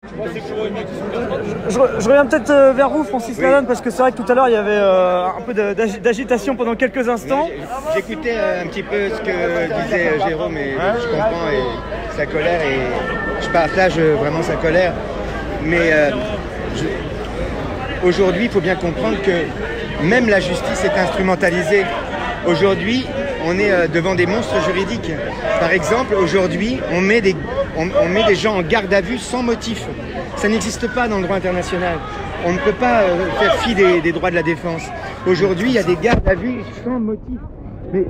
Je reviens peut-être vers vous, Francis Lalanne, parce que c'est vrai que tout à l'heure il y avait un peu d'agitation pendant quelques instants. J'écoutais un petit peu ce que disait Jérôme et je comprends sa colère et je partage vraiment sa colère. Mais aujourd'hui, il faut bien comprendre que même la justice est instrumentalisée. Aujourd'hui, on est devant des monstres juridiques. Par exemple, aujourd'hui, on met des gens en garde à vue sans motif. Ça n'existe pas dans le droit international. On ne peut pas faire fi des droits de la défense. Aujourd'hui, il y a des gardes à vue sans motif. Mais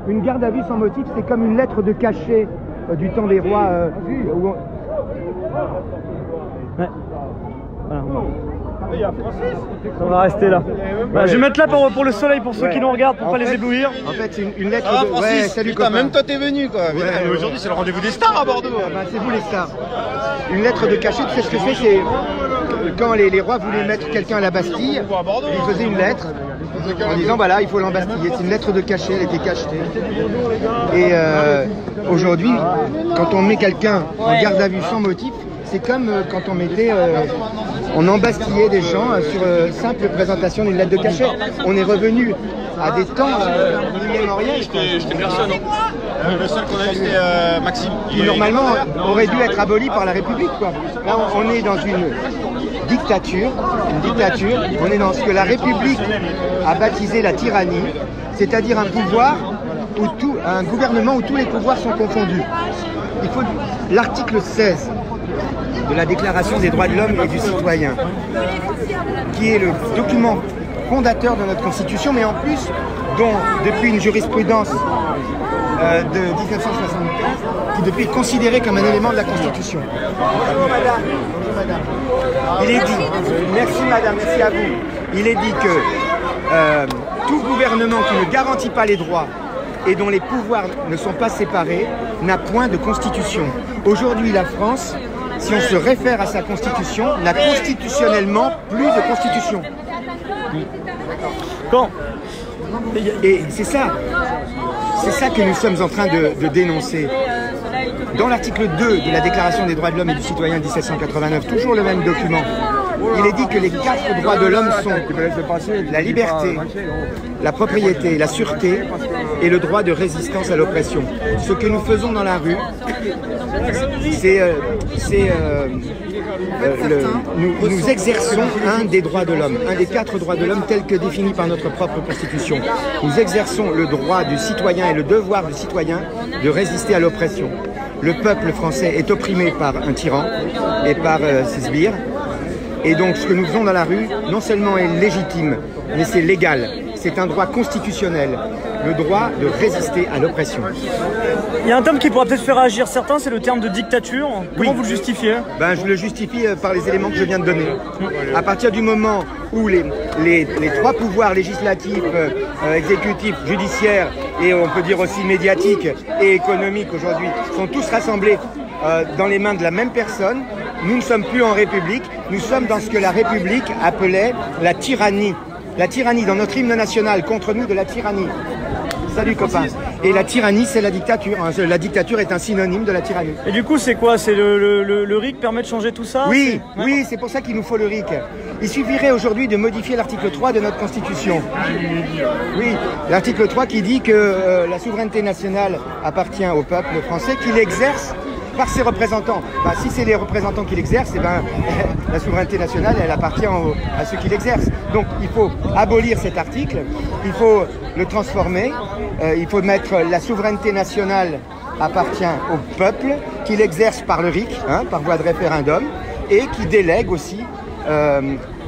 une garde à vue sans motif, c'est comme une lettre de cachet du temps des rois. Ouais. Voilà. On va rester là. Bah, je vais mettre là pour le soleil, pour ceux qui nous regardent, pour pas les éblouir. En fait, c'est une lettre de... Francis, ouais, salut putain, copain. même toi t'es venu quoi. Mais aujourd'hui c'est le rendez-vous des stars à Bordeaux. Ah bah, c'est vous les stars. Une lettre de cachet, tu sais ce que c'est quand les rois voulaient mettre quelqu'un à la Bastille, ils faisaient une lettre en disant voilà, il faut l'embastiller. C'est une lettre de cachet, elle était cachetée. Et aujourd'hui, quand on met quelqu'un en garde à vue sans motif, c'est comme quand on embastillait des gens sur simple présentation d'une lettre de cachet. On est revenu à des temps immémoriaux. J'étais personne. Le seul qu'on a vu c'était Maxime. Qui normalement aurait dû être aboli par la République, quoi. Là, on est dans une dictature, on est dans ce que la République a baptisé la tyrannie, c'est-à-dire un pouvoir un gouvernement où tous les pouvoirs sont confondus. Il faut l'article 16 de la Déclaration des droits de l'homme et du citoyen, qui est le document fondateur de notre Constitution, mais en plus, dont depuis une jurisprudence de 1975, qui depuis est considéré comme un élément de la Constitution. Bonjour madame. Bonjour madame. Il est dit, merci madame, merci à vous. Il est dit que tout gouvernement qui ne garantit pas les droits et dont les pouvoirs ne sont pas séparés n'a point de constitution. Aujourd'hui, la France, si on se réfère à sa constitution, n'a constitutionnellement plus de constitution. Bon. Et c'est ça que nous sommes en train de dénoncer. Dans l'article 2 de la Déclaration des droits de l'homme et du citoyen de 1789, toujours le même document, il est dit que les 4 droits de l'homme sont la liberté, la propriété, la sûreté et le droit de résistance à l'oppression. Ce que nous faisons dans la rue, nous exerçons un des droits de l'homme, un des 4 droits de l'homme tels que définis par notre propre Constitution. Nous exerçons le droit du citoyen et le devoir du citoyen de résister à l'oppression. Le peuple français est opprimé par un tyran et par ses sbires. Et donc ce que nous faisons dans la rue, non seulement est légitime, mais c'est légal. C'est un droit constitutionnel, le droit de résister à l'oppression. Il y a un terme qui pourra peut-être faire réagir certains, c'est le terme de dictature. Comment vous le justifiez? Ben, je le justifie par les éléments que je viens de donner. À partir du moment où les 3 pouvoirs législatifs, exécutifs, judiciaires et on peut dire aussi médiatiques et économiques aujourd'hui sont tous rassemblés dans les mains de la même personne, nous ne sommes plus en République, nous sommes dans ce que la République appelait la tyrannie. La tyrannie, dans notre hymne national, contre nous de la tyrannie. Salut copain. Et la tyrannie, c'est la dictature. La dictature est un synonyme de la tyrannie. Et du coup, c'est quoi? C'est le RIC permet de changer tout ça? Oui, oui, c'est pour ça qu'il nous faut le RIC. Il suffirait aujourd'hui de modifier l'article 3 de notre Constitution. Oui, l'article 3 qui dit que la souveraineté nationale appartient au peuple français, qu'il exerce par ses représentants. Ben, si c'est les représentants qui l'exercent, la souveraineté nationale, elle appartient à ceux qui l'exercent. Donc il faut abolir cet article, il faut le transformer, il faut mettre la souveraineté nationale appartient au peuple, qui l'exerce par le RIC, par voie de référendum, et qui délègue aussi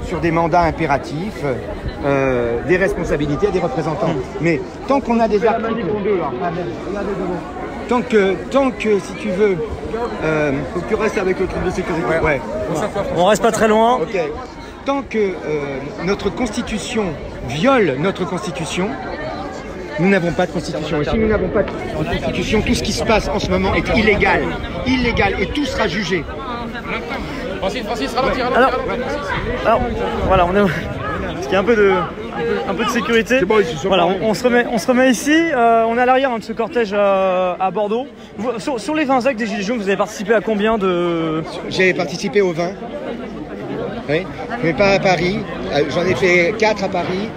sur des mandats impératifs des responsabilités à des représentants. Mais tant qu'on a des articles... Tant que, si tu veux, faut que tu restes avec le truc de sécurité. Ouais. On reste pas très loin. Ok. Tant que notre Constitution viole notre Constitution, nous n'avons pas de Constitution. Et si nous n'avons pas de Constitution, tout ce qui se passe en ce moment est illégal. Illégal, et tout sera jugé. Francis, ralentis. Alors, voilà, on est... Parce qu'il y a un peu de... un peu de sécurité. C'est bon, ici, voilà, on se remet ici. On est à l'arrière de ce cortège à Bordeaux. Sur les 20 actes des Gilets jaunes, vous avez participé à combien de... J'ai participé aux 20. Oui, mais pas à Paris. J'en ai fait 4 à Paris.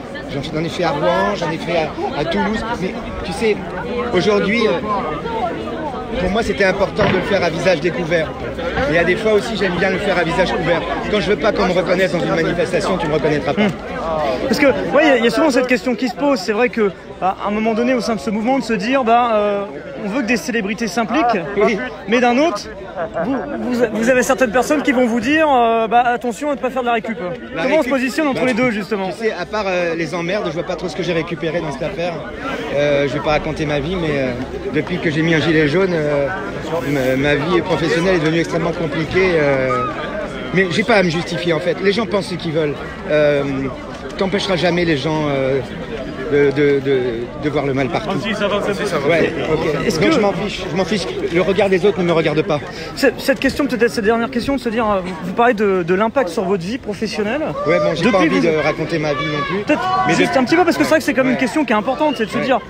J'en ai fait à Rouen, j'en ai fait à Toulouse. Mais tu sais, aujourd'hui, pour moi, c'était important de le faire à visage découvert. Et il y a des fois aussi, j'aime bien le faire à visage couvert. Quand je veux pas qu'on me reconnaisse dans une manifestation, tu me reconnaîtras pas. Parce que, il y a souvent cette question qui se pose. C'est vrai que, à un moment donné, au sein de ce mouvement, de se dire, on veut que des célébrités s'impliquent, Oui. mais d'un autre, vous avez certaines personnes qui vont vous dire, attention à ne pas faire de la récup. Comment on se positionne entre les deux, justement? Tu sais, à part les emmerdes, je vois pas trop ce que j'ai récupéré dans cette affaire. Je vais pas raconter ma vie, mais depuis que j'ai mis un gilet jaune, ma vie professionnelle est devenue extrêmement compliquée. Mais j'ai pas à me justifier, en fait. Les gens pensent ce qu'ils veulent. T'empêcheras jamais les gens de voir le mal partout. Ça va. Ouais, ok. Donc je m'en fiche. Le regard des autres ne me regarde pas. Cette question, peut-être cette dernière question, de se dire, vous parlez de l'impact sur votre vie professionnelle. Ouais, bon, j'ai pas envie de raconter ma vie non plus. Peut-être juste un petit peu, parce que c'est vrai que c'est quand même une question qui est importante, c'est de se dire,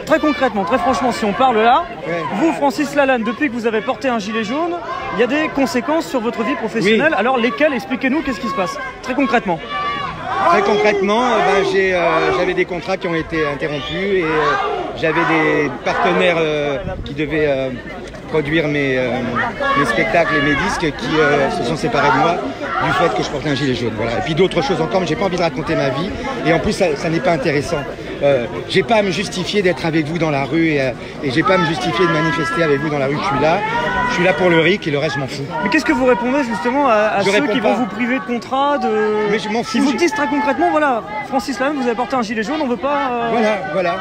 très concrètement, très franchement, si on parle là, vous, Francis Lalanne, depuis que vous avez porté un gilet jaune, il y a des conséquences sur votre vie professionnelle. Oui. Alors lesquelles? Expliquez-nous, qu'est-ce qui se passe, très concrètement. Très concrètement, j'avais des contrats qui ont été interrompus et j'avais des partenaires qui devaient produire mes spectacles et mes disques qui se sont séparés de moi du fait que je portais un gilet jaune. Voilà. Et puis d'autres choses encore, mais j'ai pas envie de raconter ma vie et en plus ça n'est pas intéressant. J'ai pas à me justifier d'être avec vous dans la rue et j'ai pas à me justifier de manifester avec vous dans la rue. Je suis là pour le RIC et le reste je m'en fous. Mais qu'est-ce que vous répondez justement à ceux qui vont vous priver de contrat Mais je m'en fous. Ils vous disent très concrètement, voilà, Francis Lalanne, vous avez porté un gilet jaune, on veut pas... Voilà,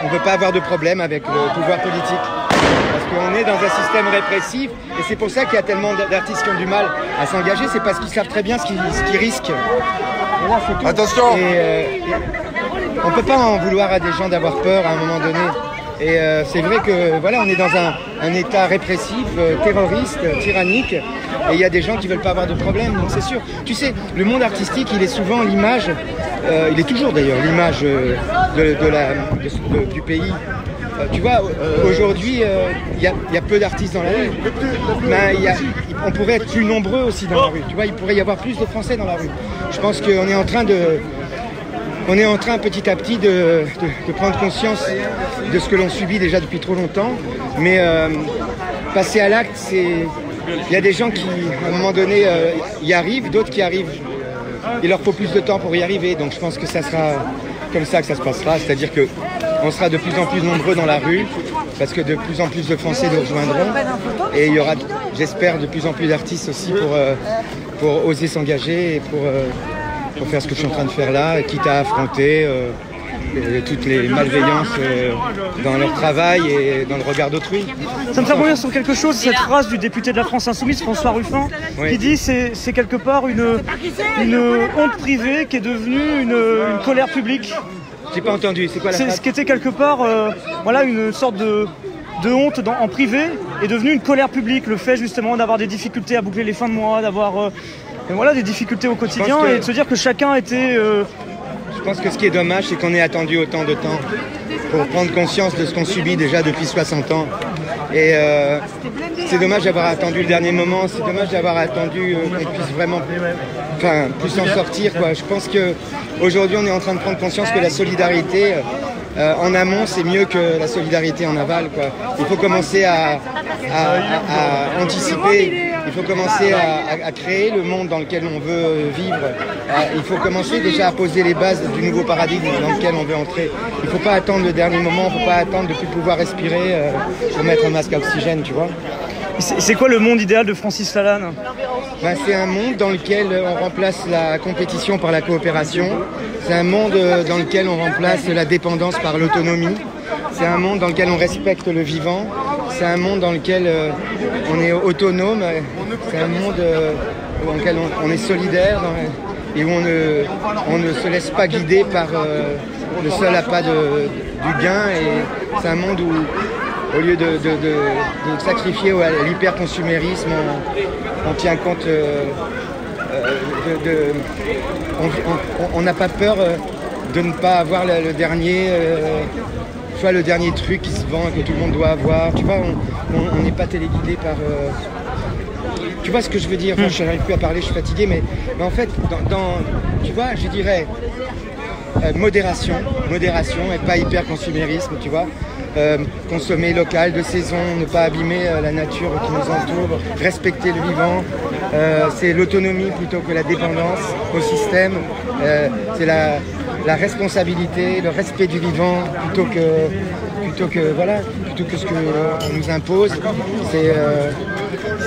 on veut pas avoir de problème avec le pouvoir politique. Parce qu'on est dans un système répressif et c'est pour ça qu'il y a tellement d'artistes qui ont du mal à s'engager, c'est parce qu'ils savent très bien ce qu'ils risquent. Et là, c'est tout. Attention. On peut pas en vouloir à des gens d'avoir peur à un moment donné. Et c'est vrai que voilà, on est dans un état répressif, terroriste, tyrannique, et il y a des gens qui veulent pas avoir de problème, donc c'est sûr. Tu sais, le monde artistique, il est souvent l'image, il est toujours d'ailleurs l'image du pays. Tu vois, aujourd'hui, il y a peu d'artistes dans la rue. On pourrait être plus nombreux aussi dans la rue. Tu vois, il pourrait y avoir plus de Français dans la rue. Je pense qu'on est en train petit à petit de prendre conscience de ce que l'on subit déjà depuis trop longtemps. Mais passer à l'acte, il y a des gens qui, à un moment donné, y arrivent, d'autres qui arrivent. Il leur faut plus de temps pour y arriver. Donc je pense que ça sera comme ça que ça se passera. C'est-à-dire qu'on sera de plus en plus nombreux dans la rue, parce que de plus en plus de Français nous rejoindront. Et il y aura, j'espère, de plus en plus d'artistes aussi pour oser s'engager et pour faire ce que je suis en train de faire là, quitte à affronter toutes les malveillances dans leur travail et dans le regard d'autrui. Ça me fait revenir sur quelque chose, cette phrase du député de la France Insoumise, François Ruffin, qui dit c'est quelque part une honte privée qui est devenue une colère publique. J'ai pas entendu, c'est quoi la phrase? Ce qui était quelque part une sorte de honte en privé est devenu une colère publique, le fait justement d'avoir des difficultés à boucler les fins de mois, d'avoir des difficultés au quotidien et de se dire que chacun était... Je pense que ce qui est dommage, c'est qu'on ait attendu autant de temps pour prendre conscience de ce qu'on subit déjà depuis 60 ans. Et c'est dommage d'avoir attendu le dernier moment, c'est dommage d'avoir attendu qu'on puisse vraiment plus s'en sortir, quoi. Je pense qu'aujourd'hui, on est en train de prendre conscience que la solidarité en amont, c'est mieux que la solidarité en aval, quoi. Il faut commencer à anticiper. Il faut commencer à créer le monde dans lequel on veut vivre. Il faut commencer déjà à poser les bases du nouveau paradigme dans lequel on veut entrer. Il ne faut pas attendre le dernier moment, il ne faut pas attendre de ne plus pouvoir respirer pour mettre un masque à oxygène, tu vois. C'est quoi le monde idéal de Francis Lalanne? C'est un monde dans lequel on remplace la compétition par la coopération. C'est un monde dans lequel on remplace la dépendance par l'autonomie. C'est un monde dans lequel on respecte le vivant. C'est un monde dans lequel on est autonome. C'est un monde dans lequel on est solidaire et où on ne se laisse pas guider par le seul appât du gain. Et c'est un monde où, au lieu de sacrifier à l'hyperconsumérisme, on tient compte on n'a pas peur de ne pas avoir le dernier, tu vois, le dernier truc qui se vend, que tout le monde doit avoir. Tu vois, on n'est pas téléguidé par... tu vois ce que je veux dire? Enfin, je n'arrive plus à parler, je suis fatigué, mais en fait, tu vois, je dirais modération et pas hyper-consumérisme, tu vois. Consommer local, de saison, ne pas abîmer la nature qui nous entoure, respecter le vivant. C'est l'autonomie plutôt que la dépendance au système. C'est la responsabilité, le respect du vivant plutôt que ce qu'on nous impose.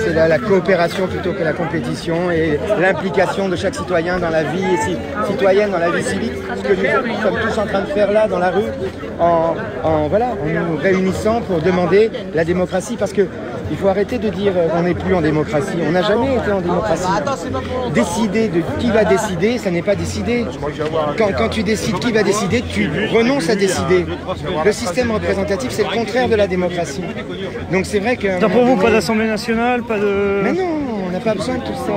C'est la coopération plutôt que la compétition et l'implication de chaque citoyen dans la vie citoyenne, dans la vie civique, ce que nous sommes tous en train de faire là dans la rue, en nous réunissant pour demander la démocratie, parce que il faut arrêter de dire qu'on n'est plus en démocratie. On n'a jamais été en démocratie. Décider de qui va décider, ça n'est pas décider. Quand tu décides qui va décider, tu renonces à décider. Le système représentatif, c'est le contraire de la démocratie. Donc c'est vrai que... Pour vous, pas d'Assemblée nationale, pas de... Mais non, on n'a pas besoin de tout ça.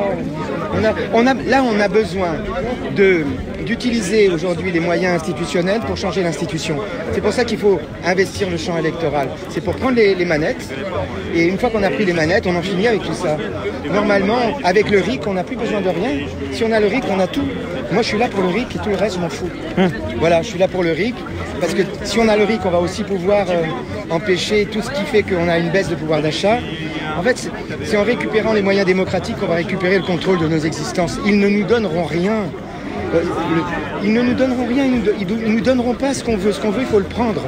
Là, on a besoin d'utiliser aujourd'hui les moyens institutionnels pour changer l'institution. C'est pour ça qu'il faut investir le champ électoral. C'est pour prendre les manettes, et une fois qu'on a pris les manettes, on en finit avec tout ça. Normalement, avec le RIC, on n'a plus besoin de rien. Si on a le RIC, on a tout. Moi, je suis là pour le RIC et tout le reste, je m'en fous. Voilà, je suis là pour le RIC, parce que si on a le RIC, on va aussi pouvoir empêcher tout ce qui fait qu'on a une baisse de pouvoir d'achat. En fait, c'est en récupérant les moyens démocratiques qu'on va récupérer le contrôle de nos existences. Ils ne nous donneront rien. Ils ne nous donneront rien, ils nous donneront pas ce qu'on veut. Ce qu'on veut, il faut le prendre.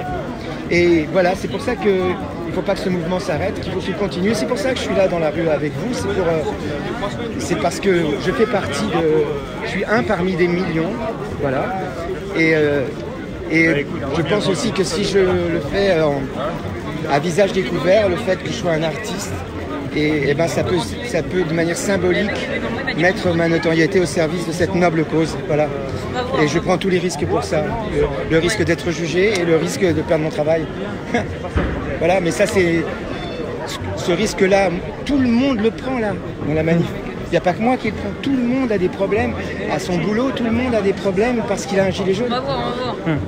Et voilà, c'est pour ça qu'il ne faut pas que ce mouvement s'arrête, qu'il faut qu'il continue. C'est pour ça que je suis là dans la rue avec vous. C'est parce que je fais partie je suis un parmi des millions. Voilà. Et je pense aussi que si je le fais à visage découvert, le fait que je sois un artiste, et ben ça peut de manière symbolique mettre ma notoriété au service de cette noble cause. Voilà. Et je prends tous les risques pour ça. Le risque d'être jugé et le risque de perdre mon travail. Voilà, mais ça c'est... Ce risque-là, tout le monde le prend là, dans la manif. Il n'y a pas que moi qui le prends. Tout le monde a des problèmes à son boulot, tout le monde a des problèmes parce qu'il a un gilet jaune. On va voir.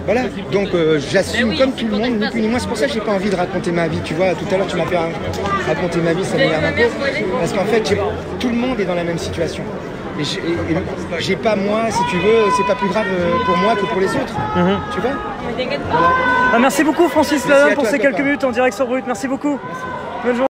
Voilà, donc j'assume comme tout le monde, ni plus ni moins. C'est pour ça que j'ai pas envie de raconter ma vie. Tu vois, tout à l'heure tu m'as fait raconter ma vie, ça m'énerve un peu. Parce qu'en fait, tout le monde est dans la même situation. Et j'ai pas moi, si tu veux, c'est pas plus grave pour moi que pour les autres. Tu vois. Voilà. Merci beaucoup Francis Lalanne pour ces quelques minutes en direct sur Brut. Merci beaucoup. Bonne journée.